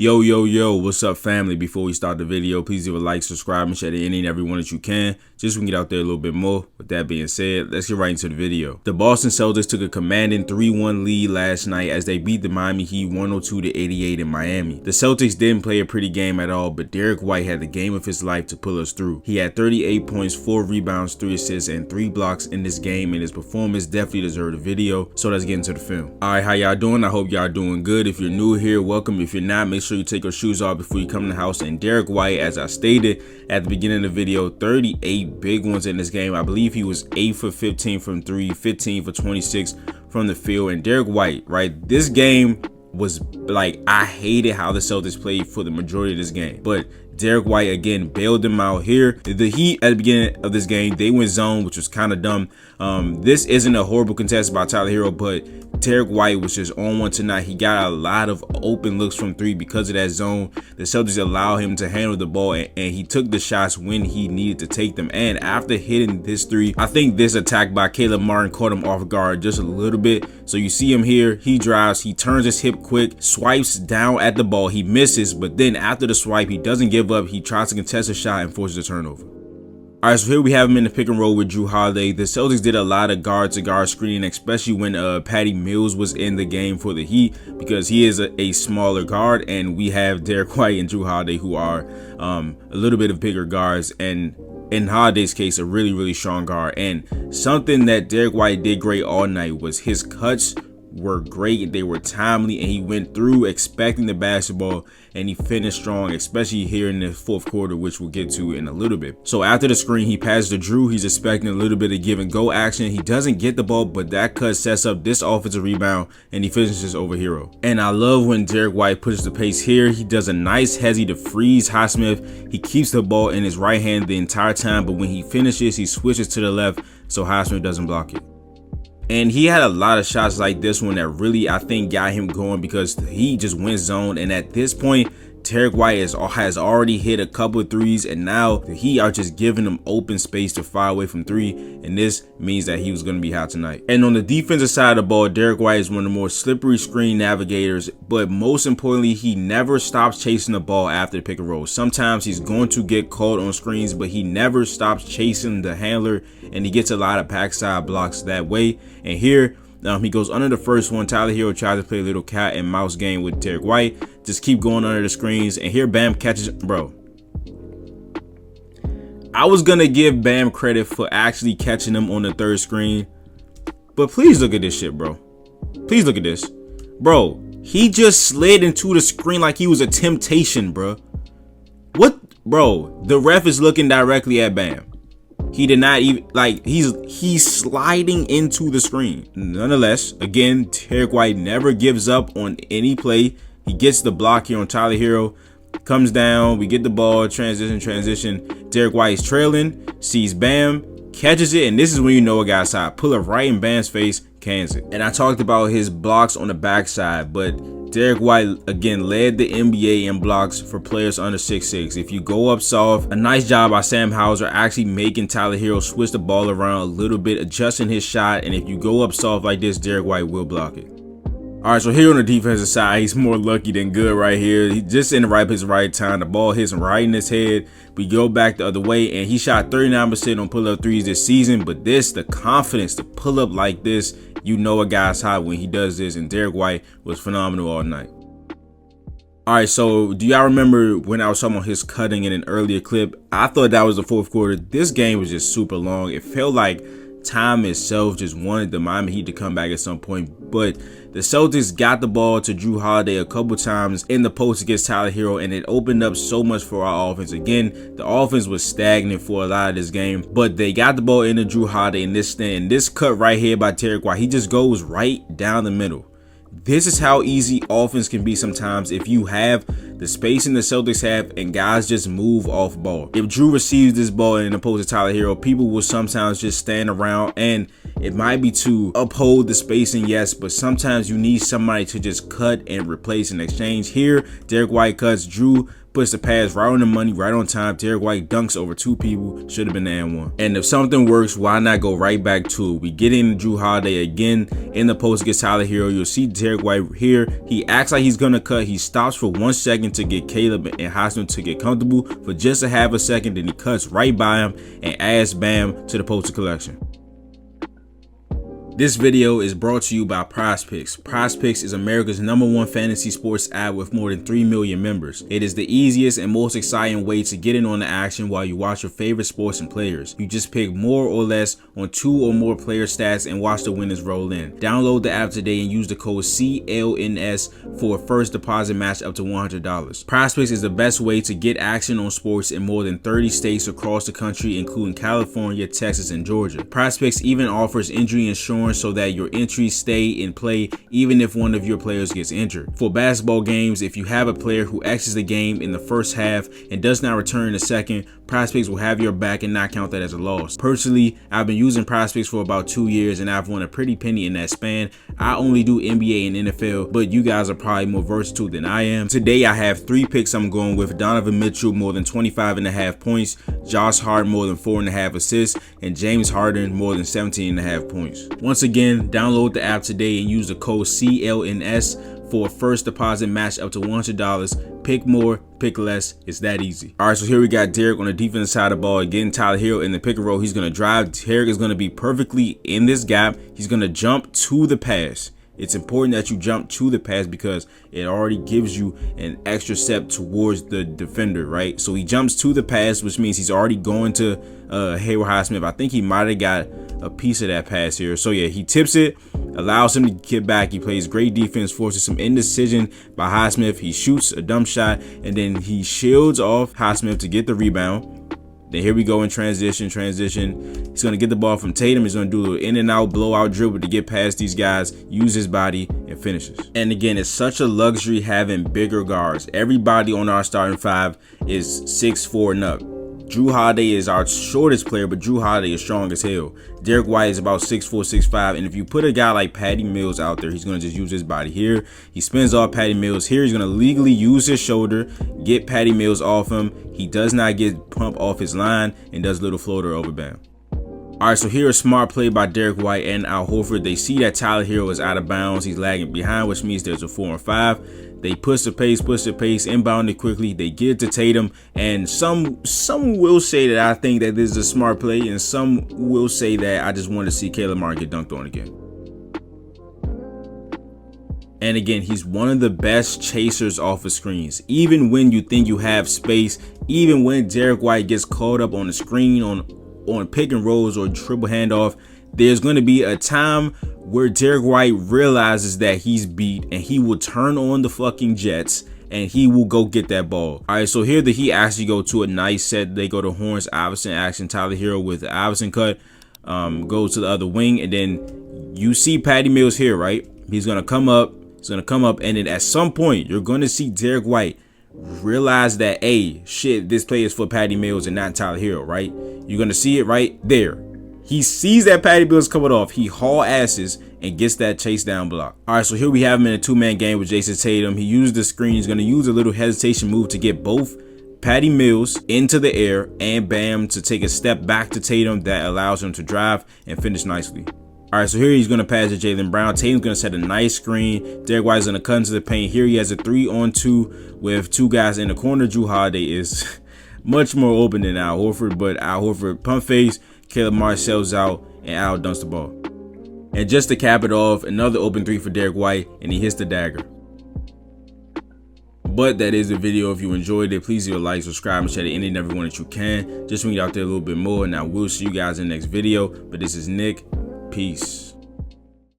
Yo, what's up, family? Before we start the video, please leave a like, subscribe, and share to any and everyone that you can, just so we can get out there a little bit more. With that being said, let's get right into the video. The Boston Celtics took a commanding 3-1 lead last night as they beat the Miami Heat 102-88 in Miami. The Celtics didn't play a pretty game at all, but Derrick White had the game of his life to pull us through. He had 38 points, 4 rebounds, 3 assists, and 3 blocks in this game, and his performance definitely deserved a video, so let's get into the film. Alright, how y'all doing? I hope y'all doing good. If you're new here, welcome. If you're not, make sure you take your shoes off before you come in the house. And Derrick White, as I stated at the beginning of the video, 38 big ones in this game. I believe he was 8 for 15 from 3, 15 for 26 from the field. And Derrick White, right, this game was like, I hated how the Celtics played for the majority of this game, but Derrick White again bailed them out here. The Heat at the beginning of this game, they went zone, which was kind of dumb. This isn't a horrible contest by Tyler Hero, but Derrick White was just on one tonight. He got a lot of open looks from 3 because of that zone. The Celtics allowed him to handle the ball, and he took the shots when he needed to take them. And after hitting this 3, I think this attack by Caleb Martin caught him off guard just a little bit. So you see him here, he drives, he turns his hip quick, swipes down at the ball, he misses, but then after the swipe, he doesn't give up. He tries to contest a shot and forces a turnover. All right, so here we have him in the pick and roll with Jrue Holiday. The Celtics did a lot of guard-to-guard screening, especially when Patty Mills was in the game for the Heat, because he is a smaller guard, and we have Derrick White and Jrue Holiday, who are a little bit of bigger guards, and in Holiday's case, a really strong guard. And something that Derrick White did great all night was his cuts were great. They were timely, and he went through expecting the basketball, and he finished strong, especially here in the fourth quarter, which we'll get to in a little bit. So after the screen, he passes to Jrue. He's expecting a little bit of give and go action. He doesn't get the ball, but that cut sets up this offensive rebound, and he finishes over Hero. And I love when Derrick White pushes the pace here. He does a nice hezzy to freeze Highsmith. He keeps the ball in his right hand the entire time, but when he finishes, he switches to the left so Highsmith doesn't block it. And he had a lot of shots like this one that really, I think, got him going, because he just went zone. And at this point, Derrick White has already hit a couple of 3s, and now the Heat are just giving him open space to fire away from 3, and this means that he was going to be hot tonight. And on the defensive side of the ball, Derrick White is one of the more slippery screen navigators, but most importantly, he never stops chasing the ball after the pick and roll. Sometimes he's going to get caught on screens, but he never stops chasing the handler, and he gets a lot of backside blocks that way. And here, he goes under the first one. Tyler Hero tries to play a little cat and mouse game with Derrick White. Just keep going under the screens. And here Bam catches, bro. I was going to give Bam credit for actually catching him on the third screen. But please look at this shit, bro. Please look at this. Bro, he just slid into the screen like he was a temptation, bro. What? Bro, the ref is looking directly at Bam. He did not even, like, he's sliding into the screen. Nonetheless, again, Derrick White never gives up on any play. He gets the block here on Tyler Hero, comes down, we get the ball, transition. Derrick White is trailing, sees Bam, catches it, and this is when you know a guy's hot. Pull it right in Bam's face, cans it. And I talked about his blocks on the backside, but Derrick White again led the NBA in blocks for players under 6'6". If you go up soft, a nice job by Sam Hauser actually making Tyler Hero switch the ball around a little bit, adjusting his shot. And if you go up soft like this, Derrick White will block it. All right, so here on the defensive side, he's more lucky than good right here. He's just in the right place, right time. The ball hits him right in his head. We go back the other way, and he shot 39% on pull-up 3s this season. But this, the confidence to pull up like this, you know a guy's hot when he does this, and Derrick White was phenomenal all night. All right, so do y'all remember when I was talking about his cutting in an earlier clip? I thought that was the fourth quarter. This game was just super long. It felt like time itself just wanted the Miami Heat to come back at some point, but the Celtics got the ball to Jrue Holiday a couple times in the post against Tyler Hero, and it opened up so much for our offense. Again, the offense was stagnant for a lot of this game, but they got the ball into Jrue Holiday in this stand. This cut right here by Derrick White, he just goes right down the middle. This is how easy offense can be sometimes if you have the spacing the Celtics have and guys just move off ball. If Jrue receives this ball in opposed to Tyler Hero, people will sometimes just stand around, and It might be to uphold the spacing, yes, but sometimes you need somebody to just cut and replace in exchange. Here, Derrick White cuts, Drew puts the pass right on the money, right on time. Derrick White dunks over 2 people. Should have been the and 1. And if something works, why not go right back to it? We get into Drew Holiday again in the post against Tyler Hero. You'll see Derrick White here. He acts like he's gonna cut. He stops for 1 second to get Caleb and Highsmith to get comfortable for just a half a second. Then he cuts right by him and adds Bam to the poster collection. This video is brought to you by PrizePicks. PrizePicks is America's #1 fantasy sports app with more than 3 million members. It is the easiest and most exciting way to get in on the action while you watch your favorite sports and players. You just pick more or less on 2 or more player stats and watch the winners roll in. Download the app today and use the code CLNS for a first deposit match up to $100. PrizePicks is the best way to get action on sports in more than 30 states across the country, including California, Texas, and Georgia. PrizePicks even offers injury insurance so that your entries stay in play even if one of your players gets injured. For basketball games, if you have a player who exits the game in the first half and does not return in the second, PrizePicks will have your back and not count that as a loss. Personally, I've been using PrizePicks for about 2 years and I've won a pretty penny in that span. I only do NBA and NFL, but you guys are probably more versatile than I am. Today I have 3 picks I'm going with: Donovan Mitchell more than 25.5 points, Josh Hart more than 4.5 assists, and James Harden more than 17.5 points. Once again, download the app today and use the code CLNS for a first deposit match up to $100. Pick more, pick less. It's that easy. All right, so here we got Derrick on the defensive side of the ball. Again, Tyler Hero in the pick and roll. He's going to drive. Derrick is going to be perfectly in this gap. He's going to jump to the pass. It's important that you jump to the pass because it already gives you an extra step towards the defender, right? So he jumps to the pass, which means he's already going to Hayward Highsmith. I think he might have got a piece of that pass here. So yeah, he tips it, allows him to get back. He plays great defense, forces some indecision by Highsmith. He shoots a dump shot, and then he shields off Highsmith to get the rebound. Then here we go in transition. He's going to get the ball from Tatum. He's going to do a little in and out blowout dribble to get past these guys, use his body, and finishes. And again, it's such a luxury having bigger guards. Everybody on our starting 5 is 6'4" and up. Drew Holiday is our shortest player, but Drew Holiday is strong as hell. Derrick White is about 6'4", 6'5", and if you put a guy like Patty Mills out there, he's going to just use his body. Here, he spins off Patty Mills. Here, he's going to legally use his shoulder, get Patty Mills off him. He does not get pumped off his line and does a little floater over Bam. All right, so here a smart play by Derrick White and Al Horford. They see that Tyler Hero is out of bounds. He's lagging behind, which means there's a 4 and 5. They push the pace, inbound it quickly. They get it to Tatum, and some will say that I think that this is a smart play, and some will say that I just want to see Caleb Martin get dunked on again. And again, he's one of the best chasers off of screens. Even when you think you have space, even when Derrick White gets caught up on the screen, on pick and rolls or dribble handoff, there's going to be a time where Derrick White realizes that he's beat and he will turn on the fucking Jets and he will go get that ball. All right, so here the Heat actually go to a nice set. They go to Horns, Iverson action. Tyler Hero with the Iverson cut goes to the other wing, and then you see Patty Mills here, right? He's going to come up. And then at some point, you're going to see Derrick White realize that, hey, shit, this play is for Patty Mills and not Tyler Hero, right? You're going to see it right there. He sees that Patty Mills coming off. He haul asses and gets that chase down block. All right, so here we have him in a 2-man game with Jason Tatum. He used the screen. He's going to use a little hesitation move to get both Patty Mills into the air and Bam to take a step back to Tatum that allows him to drive and finish nicely. All right, so here he's going to pass to Jaylen Brown. Tatum's going to set a nice screen. Derrick White is going to cut into the paint. Here he has a 3-on-2 with 2 guys in the corner. Drew Holiday is much more open than Al Horford, but Al Horford pump face. Caleb Martin sells out, and Al dunks the ball. And just to cap it off, another open 3 for Derrick White, and he hits the dagger. But that is the video. If you enjoyed it, please leave a like, subscribe, and share to any and everyone that you can. Just want to get out there a little bit more, and I will see you guys in the next video. But this is Nick. Peace.